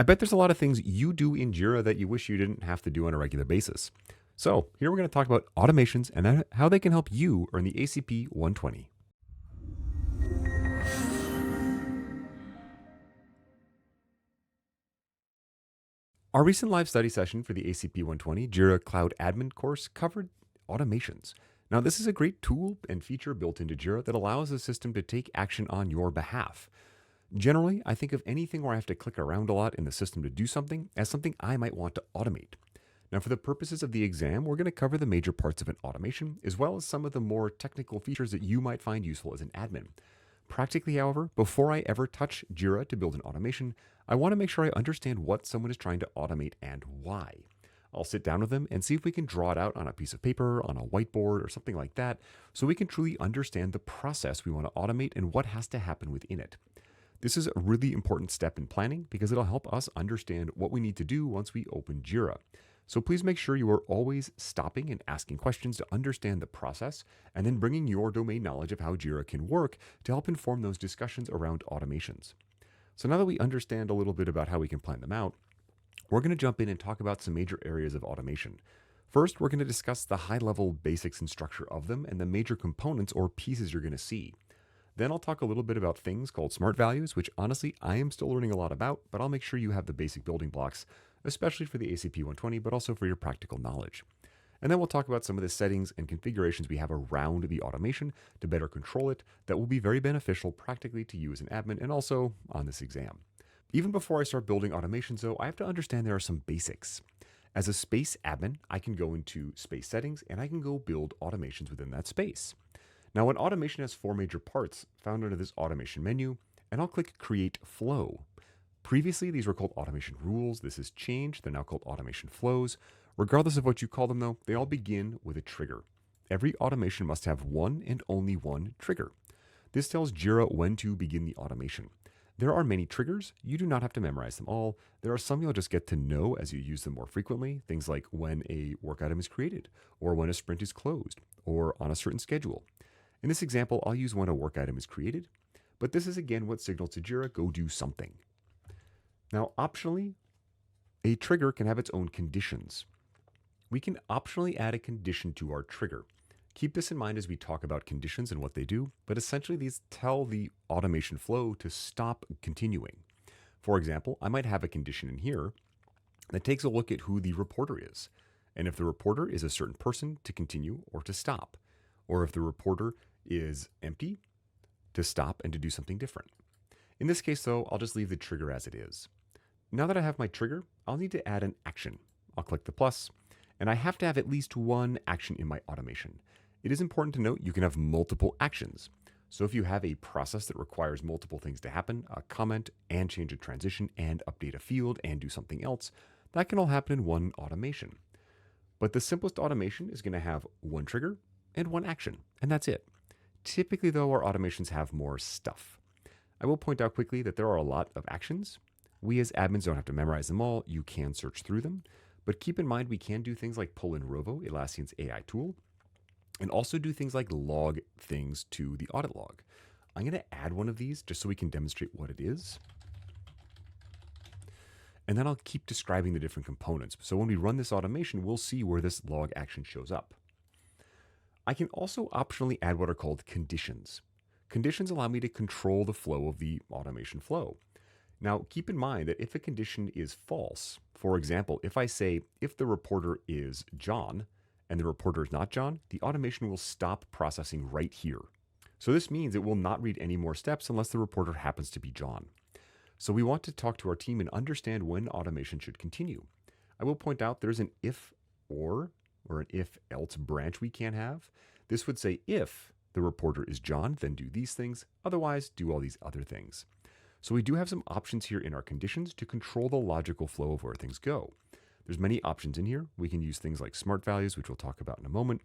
I bet there's a lot of things you do in Jira that you wish you didn't have to do on a regular basis. So, here we're going to talk about automations and how they can help you earn the ACP 120. Our recent live study session for the ACP 120 Jira Cloud Admin course covered automations. Now, this is a great tool and feature built into Jira that allows the system to take action on your behalf. Generally, I think of anything where I have to click around a lot in the system to do something as something I might want to automate. Now, for the purposes of the exam, we're going to cover the major parts of an automation, as well as some of the more technical features that you might find useful as an admin. Practically, however, before I ever touch Jira to build an automation, I want to make sure I understand what someone is trying to automate and why. I'll sit down with them and see if we can draw it out on a piece of paper, on a whiteboard, or something like that, so we can truly understand the process we want to automate and what has to happen within it. This is a really important step in planning because it'll help us understand what we need to do once we open Jira. So please make sure you are always stopping and asking questions to understand the process, and then bringing your domain knowledge of how Jira can work to help inform those discussions around automations. So now that we understand a little bit about how we can plan them out, we're going to jump in and talk about some major areas of automation. First, we're going to discuss the high-level basics and structure of them and the major components or pieces you're going to see. Then I'll talk a little bit about things called smart values, which honestly I am still learning a lot about, but I'll make sure you have the basic building blocks, especially for the ACP 120, but also for your practical knowledge. And then we'll talk about some of the settings and configurations we have around the automation to better control it that will be very beneficial practically to you as an admin and also on this exam. Even before I start building automations though, I have to understand there are some basics. As a space admin, I can go into space settings and I can go build automations within that space. Now, an automation has four major parts found under this automation menu, and I'll click Create Flow. Previously, these were called automation rules. This has changed. They're now called automation flows. Regardless of what you call them, though, they all begin with a trigger. Every automation must have one and only one trigger. This tells Jira when to begin the automation. There are many triggers. You do not have to memorize them all. There are some you'll just get to know as you use them more frequently. Things like when a work item is created, or when a sprint is closed, or on a certain schedule. In this example, I'll use when a work item is created, but this is again what signals to Jira, go do something. Now, optionally, a trigger can have its own conditions. We can optionally add a condition to our trigger. Keep this in mind as we talk about conditions and what they do, but essentially these tell the automation flow to stop continuing. For example, I might have a condition in here that takes a look at who the reporter is, and if the reporter is a certain person, to continue or to stop, or if the reporter is empty, to stop and to do something different. In this case though, I'll just leave the trigger as it is. Now that I have my trigger, I'll need to add an action. I'll click the plus, and I have to have at least one action in my automation. It is important to note you can have multiple actions. So if you have a process that requires multiple things to happen, a comment and change a transition and update a field and do something else, that can all happen in one automation. But the simplest automation is going to have one trigger and one action, and that's it. Typically though, our automations have more stuff. I will point out quickly that there are a lot of actions. We as admins don't have to memorize them all. You can search through them, but keep in mind we can do things like pull in Rovo, Atlassian's AI tool, and also do things like log things to the audit log. I'm going to add one of these just so we can demonstrate what it is. And then I'll keep describing the different components. So when we run this automation, we'll see where this log action shows up. I can also optionally add what are called conditions. Conditions allow me to control the flow of the automation flow. Now, keep in mind that if a condition is false, for example, if I say, if the reporter is John and the reporter is not John, the automation will stop processing right here. So this means it will not read any more steps unless the reporter happens to be John. So we want to talk to our team and understand when automation should continue. I will point out there's an if or an if-else branch we can have. This would say if the reporter is John, then do these things, otherwise do all these other things. So we do have some options here in our conditions to control the logical flow of where things go. There's many options in here. We can use things like smart values, which we'll talk about in a moment,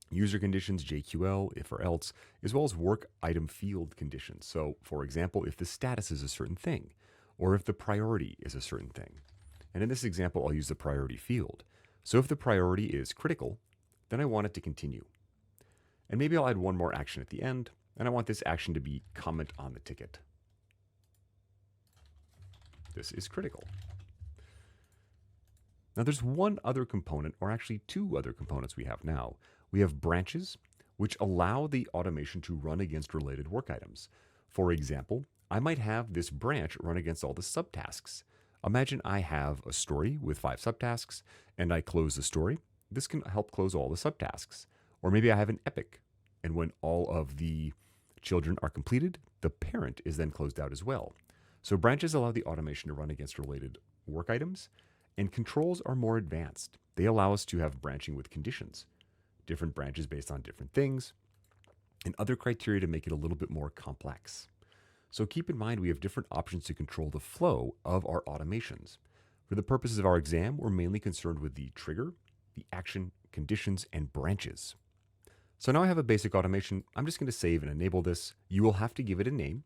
user conditions, JQL, if or else, as well as work item field conditions. So for example, if the status is a certain thing, or if the priority is a certain thing. And in this example, I'll use the priority field. So if the priority is critical, then I want it to continue. And maybe I'll add one more action at the end, and I want this action to be comment on the ticket. This is critical. Now there's one other component, or actually two other components we have now. We have branches, which allow the automation to run against related work items. For example, I might have this branch run against all the subtasks. Imagine I have a story with 5 subtasks, and I close the story. This can help close all the subtasks. Or maybe I have an epic, and when all of the children are completed, the parent is then closed out as well. So branches allow the automation to run against related work items, and controls are more advanced. They allow us to have branching with conditions, different branches based on different things, and other criteria to make it a little bit more complex. So keep in mind we have different options to control the flow of our automations. For the purposes of our exam, we're mainly concerned with the trigger, the action, conditions, and branches. So now I have a basic automation. I'm just going to save and enable this. You will have to give it a name.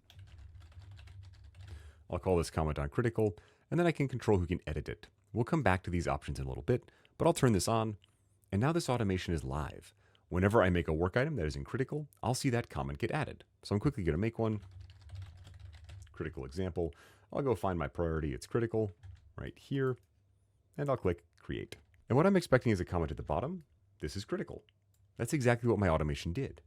I'll call this comment on critical, and then I can control who can edit it. We'll come back to these options in a little bit, but I'll turn this on, and now this automation is live. Whenever I make a work item that is in critical, I'll see that comment get added. So I'm quickly going to make one. Critical example. I'll go find my priority. It's critical right here, and I'll click create. And what I'm expecting is a comment at the bottom. This is critical. That's exactly what my automation did.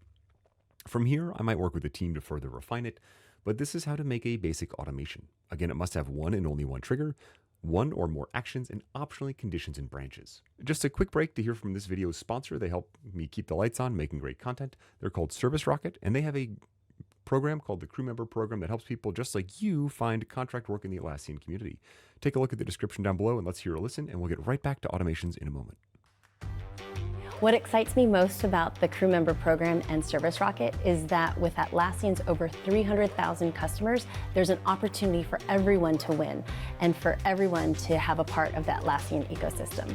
From here, I might work with the team to further refine it, but this is how to make a basic automation. Again, it must have one and only one trigger, one or more actions, and optionally conditions and branches. Just a quick break to hear from this video's sponsor. They help me keep the lights on, making great content. They're called ServiceRocket, and they have a program called the Crewmember program that helps people just like you find contract work in the Atlassian community. Take a look at the description down below and let's hear a listen, and we'll get right back to automations in a moment. What excites me most about the Crewmember program and ServiceRocket is that with Atlassian's over 300,000 customers, there's an opportunity for everyone to win and for everyone to have a part of the Atlassian ecosystem.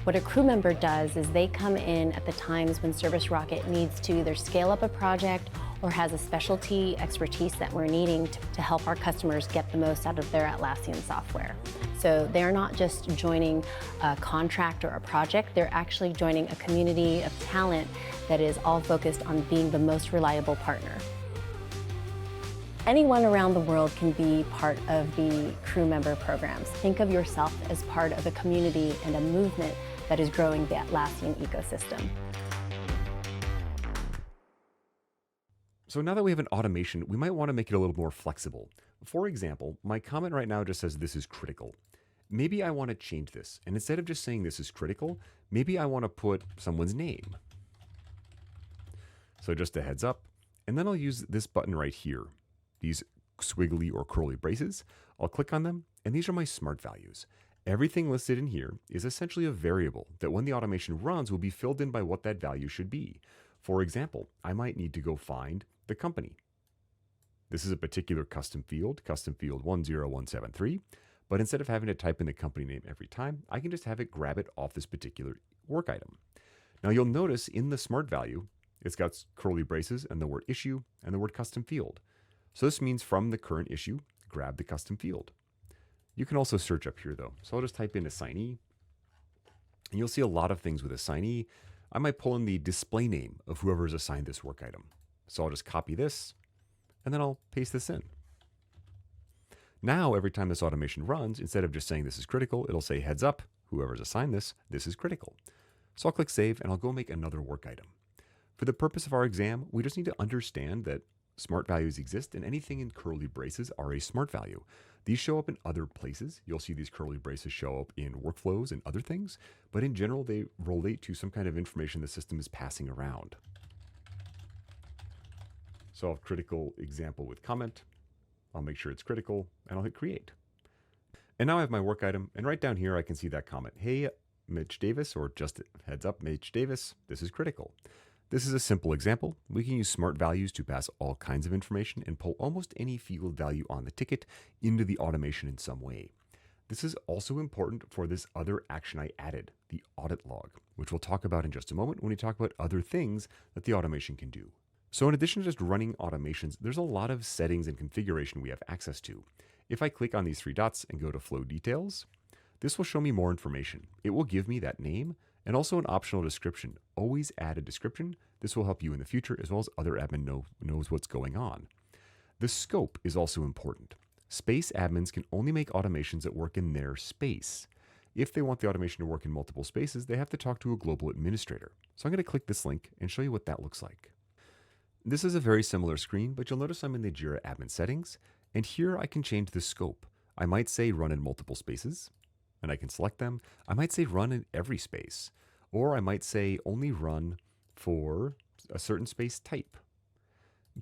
What a Crewmember does is they come in at the times when ServiceRocket needs to either scale up a project or has a specialty expertise that we're needing to help our customers get the most out of their Atlassian software. So they're not just joining a contract or a project, they're actually joining a community of talent that is all focused on being the most reliable partner. Anyone around the world can be part of the Crewmember programs. Think of yourself as part of a community and a movement that is growing the Atlassian ecosystem. So now that we have an automation, we might want to make it a little more flexible. For example, my comment right now just says this is critical. Maybe I want to change this, and instead of just saying this is critical, maybe I want to put someone's name. So just a heads up, and then I'll use this button right here, these squiggly or curly braces. I'll click on them, and these are my smart values. Everything listed in here is essentially a variable that when the automation runs will be filled in by what that value should be. For example, I might need to go find the company. This is a particular custom field 10173, but instead of having to type in the company name every time, I can just have it grab it off this particular work item. Now you'll notice in the smart value, it's got curly braces and the word issue and the word custom field. So this means from the current issue, grab the custom field. You can also search up here though. So I'll just type in assignee, and you'll see a lot of things with assignee. I might pull in the display name of whoever is assigned this work item. So I'll just copy this, and then I'll paste this in. Now, every time this automation runs, instead of just saying this is critical, it'll say heads up, whoever's assigned this is critical. So I'll click save, and I'll go make another work item. For the purpose of our exam, we just need to understand that smart values exist, and anything in curly braces are a smart value. These show up in other places. You'll see these curly braces show up in workflows and other things, but in general, they relate to some kind of information the system is passing around. So I'll have critical example with comment. I'll make sure it's critical, and I'll hit create. And now I have my work item, and right down here I can see that comment. Hey, Mitch Davis, or just heads up, Mitch Davis, this is critical. This is a simple example. We can use smart values to pass all kinds of information and pull almost any field value on the ticket into the automation in some way. This is also important for this other action I added, the audit log, which we'll talk about in just a moment when we talk about other things that the automation can do. So in addition to just running automations, there's a lot of settings and configuration we have access to. If I click on these 3 dots and go to flow details, this will show me more information. It will give me that name and also an optional description. Always add a description. This will help you in the future as well as other admin knows what's going on. The scope is also important. Space admins can only make automations that work in their space. If they want the automation to work in multiple spaces, they have to talk to a global administrator. So I'm going to click this link and show you what that looks like. This is a very similar screen, but you'll notice I'm in the Jira admin settings, and here I can change the scope. I might say run in multiple spaces, and I can select them. I might say run in every space, or I might say only run for a certain space type.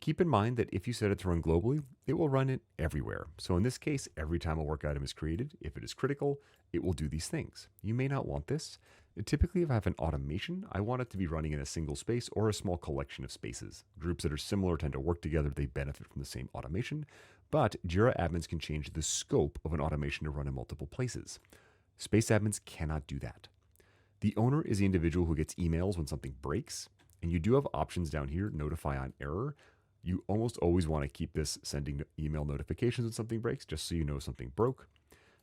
Keep in mind that if you set it to run globally, it will run it everywhere. So in this case, every time a work item is created, if it is critical, it will do these things. You may not want this. Typically, if I have an automation, I want it to be running in a single space or a small collection of spaces. Groups that are similar tend to work together. They benefit from the same automation. But Jira admins can change the scope of an automation to run in multiple places. Space admins cannot do that. The owner is the individual who gets emails when something breaks. And you do have options down here, notify on error. You almost always want to keep this sending email notifications when something breaks, just so you know something broke.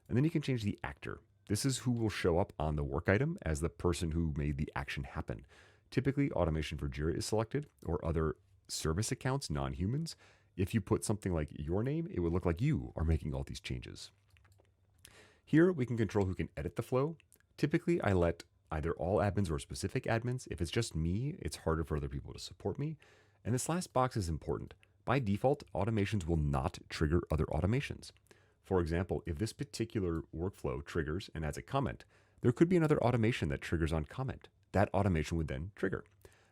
And then you can change the actor. This is who will show up on the work item as the person who made the action happen. Typically, automation for Jira is selected, or other service accounts, non-humans. If you put something like your name, it would look like you are making all these changes. Here, we can control who can edit the flow. Typically, I let either all admins or specific admins. If it's just me, it's harder for other people to support me. And this last box is important. By default, automations will not trigger other automations. For example, if this particular workflow triggers and adds a comment, there could be another automation that triggers on comment. That automation would then trigger.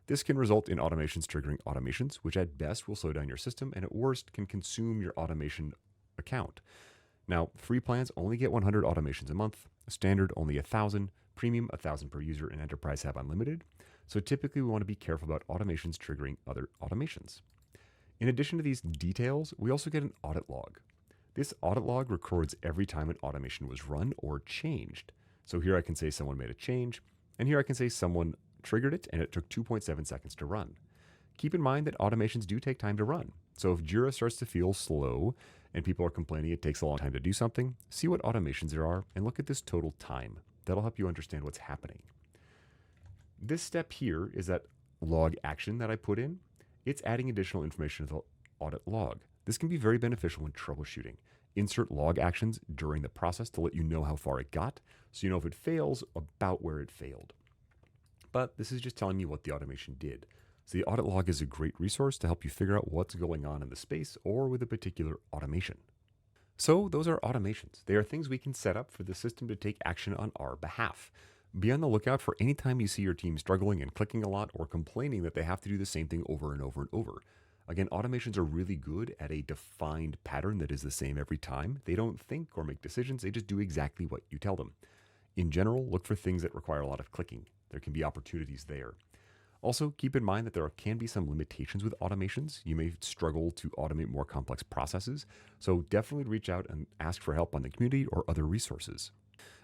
This can result in automations triggering automations, which at best will slow down your system and at worst can consume your automation account. Now, free plans only get 100 automations a month, standard only 1,000, premium 1,000 per user, and enterprise have unlimited. So typically we want to be careful about automations triggering other automations. In addition to these details, we also get an audit log. This audit log records every time an automation was run or changed. So here I can say someone made a change, and here I can say someone triggered it and it took 2.7 seconds to run. Keep in mind that automations do take time to run. So if Jira starts to feel slow and people are complaining it takes a long time to do something, see what automations there are and look at this total time. That'll help you understand what's happening. This step here is that log action that I put in. It's adding additional information to the audit log. This can be very beneficial when troubleshooting. Insert log actions during the process to let you know how far it got, so you know if it fails, about where it failed. But this is just telling you what the automation did. So the audit log is a great resource to help you figure out what's going on in the space or with a particular automation. So those are automations. They are things we can set up for the system to take action on our behalf. Be on the lookout for any time you see your team struggling and clicking a lot or complaining that they have to do the same thing over and over and over. Again, automations are really good at a defined pattern that is the same every time. They don't think or make decisions, they just do exactly what you tell them. In general, look for things that require a lot of clicking. There can be opportunities there. Also, keep in mind that there can be some limitations with automations. You may struggle to automate more complex processes, so definitely reach out and ask for help on the community or other resources.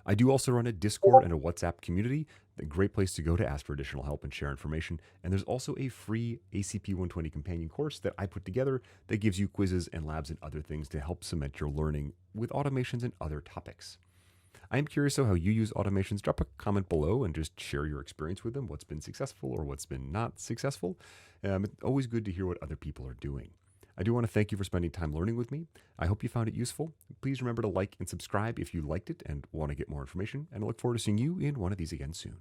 I do also run a Discord and a WhatsApp community, a great place to go to ask for additional help and share information. And there's also a free ACP-120 companion course that I put together that gives you quizzes and labs and other things to help cement your learning with automations and other topics. I am curious though how you use automations. Drop a comment below and just share your experience with them, what's been successful or what's been not successful. It's always good to hear what other people are doing. I do want to thank you for spending time learning with me. I hope you found it useful. Please remember to like and subscribe if you liked it and want to get more information, and I look forward to seeing you in one of these again soon.